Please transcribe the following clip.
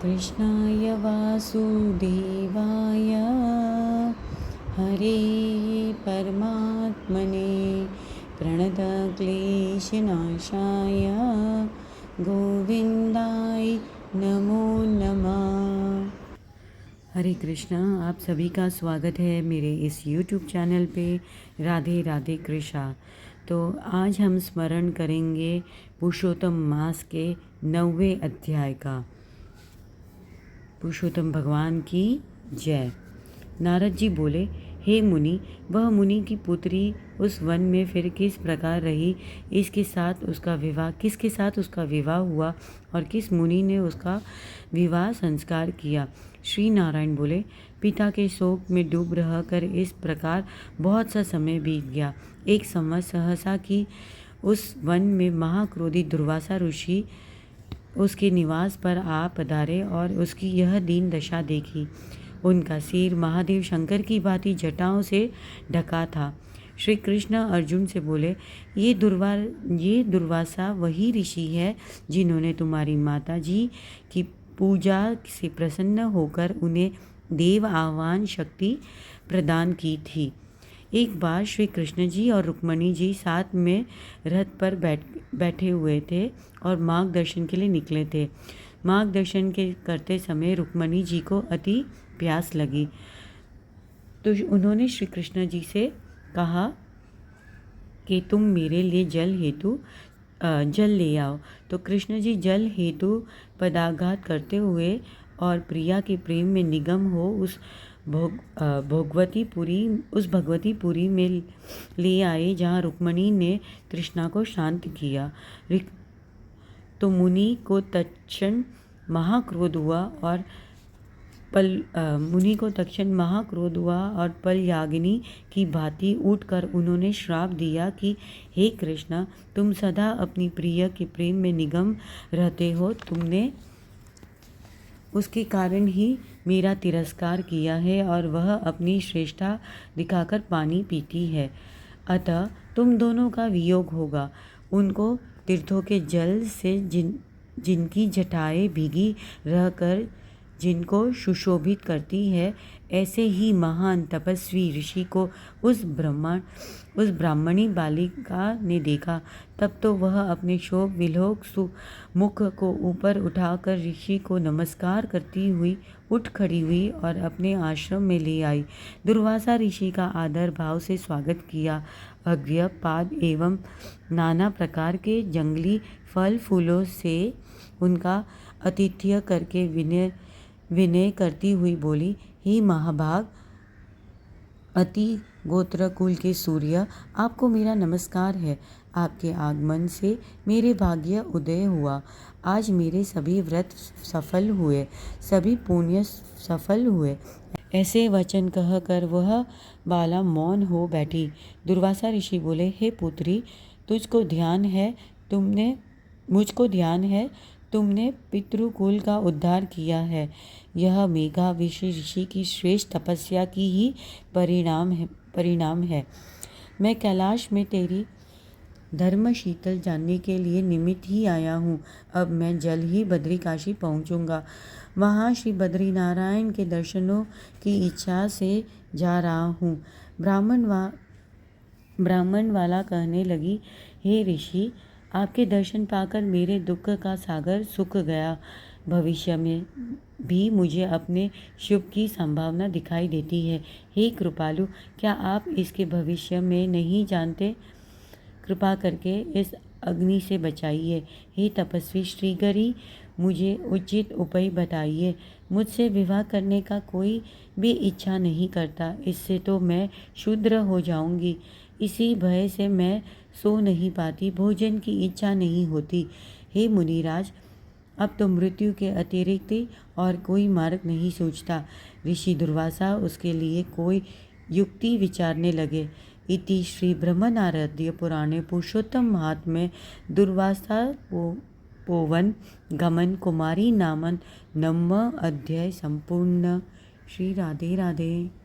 कृष्णाय वासुदेवाय हरे परमात्मने प्रणतक्लेशनाशाय गोविंदाय नमो नमः। हरे कृष्णा। आप सभी का स्वागत है मेरे इस YouTube चैनल पे राधे राधे कृष्णा। तो आज हम स्मरण करेंगे पुरुषोत्तम मास के 9वें अध्याय का। पुरुषोत्तम भगवान की जय। नारद जी बोले, हे मुनि, वह मुनि की पुत्री उस वन में फिर किस प्रकार रही, किसके साथ उसका विवाह हुआ और किस मुनि ने उसका विवाह संस्कार किया। श्री नारायण बोले, पिता के शोक में डूब रह कर इस प्रकार बहुत सा समय बीत गया। एक संवत सहसा की उस वन में महाक्रोधी दुर्वासा ऋषि उसके निवास पर आ पधारे और उसकी यह दीन दशा देखी। उनका सिर महादेव शंकर की भांति जटाओं से ढका था। श्री कृष्ण अर्जुन से बोले, ये दुर्वासा वही ऋषि है जिन्होंने तुम्हारी माता जी की पूजा से प्रसन्न होकर उन्हें देव आह्वान शक्ति प्रदान की थी। एक बार श्री कृष्ण जी और रुक्मणी जी साथ में रथ पर बैठे हुए थे और मार्गदर्शन के लिए निकले थे। मार्गदर्शन के करते समय रुक्मणी जी को अति प्यास लगी, तो उन्होंने श्री कृष्ण जी से कहा कि तुम मेरे लिए जल ले आओ। तो कृष्ण जी जल हेतु पदाघात करते हुए और प्रिया के प्रेम में निगम हो उस भगवतीपुरी में ले आए, जहाँ रुक्मणी ने तृष्णा को शांत किया। तो मुनि को तत्क्षण महाक्रोध हुआ और पलयागिनी की भांति उठकर उन्होंने श्राप दिया कि हे कृष्ण, तुम सदा अपनी प्रिय के प्रेम में निगम रहते हो। तुमने उसके कारण ही मेरा तिरस्कार किया है और वह अपनी श्रेष्ठता दिखाकर पानी पीती है। अतः तुम दोनों का वियोग होगा। उनको तीर्थों के जल से जिनकी जटाएं भीगी रहकर जिनको सुशोभित करती है, ऐसे ही महान तपस्वी ऋषि को उस ब्राह्मणी बालिका ने देखा। तब तो वह अपने शोक विलोक मुख को ऊपर उठाकर ऋषि को नमस्कार करती हुई उठ खड़ी हुई और अपने आश्रम में ले आई। दुर्वासा ऋषि का आदर भाव से स्वागत किया। अर्घ्य पाद एवं नाना प्रकार के जंगली फल फूलों से उनका आतिथ्य करके विनय करती हुई बोली, हे महाभाग अति गोत्र कुल के सूर्य, आपको मेरा नमस्कार है। आपके आगमन से मेरे भाग्य उदय हुआ। आज मेरे सभी व्रत सफल हुए, सभी पुण्य सफल हुए। ऐसे वचन कहकर वह बाला मौन हो बैठी। दुर्वासा ऋषि बोले, हे पुत्री, मुझको ध्यान है, तुमने पितृकुल का उद्धार किया है। यह मेघाविषि ऋषि की श्रेष्ठ तपस्या की ही परिणाम है। मैं कैलाश में तेरी धर्म शीतल जानने के लिए निमित्त ही आया हूँ। अब मैं जल्द ही बद्रिकाशी पहुँचूंगा। वहाँ श्री बद्रीनारायण के दर्शनों की इच्छा से जा रहा हूँ। ब्राह्मण वाला कहने लगी, हे ऋषि, आपके दर्शन पाकर मेरे दुख का सागर सूख गया। भविष्य में भी मुझे अपने शुभ की संभावना दिखाई देती है। हे कृपालु, क्या आप इसके भविष्य में नहीं जानते? कृपा करके इस अग्नि से बचाइए। हे तपस्वी श्रीगरी, मुझे उचित उपाय बताइए। मुझसे विवाह करने का कोई भी इच्छा नहीं करता, इससे तो मैं शूद्र हो जाऊंगी। इसी भय से मैं सो नहीं पाती, भोजन की इच्छा नहीं होती। हे मुनिराज, अब तो मृत्यु के अतिरिक्त और कोई मार्ग नहीं सूझता। ऋषि दुर्वासा उसके लिए कोई युक्ति विचारने लगे। इति श्री ब्रह्मनारद्य पुराणे पुरुषोत्तम महात्म्ये दुर्वासा पोवन गमन कुमारी नामन नवम अध्याय संपूर्ण। श्री राधे राधे।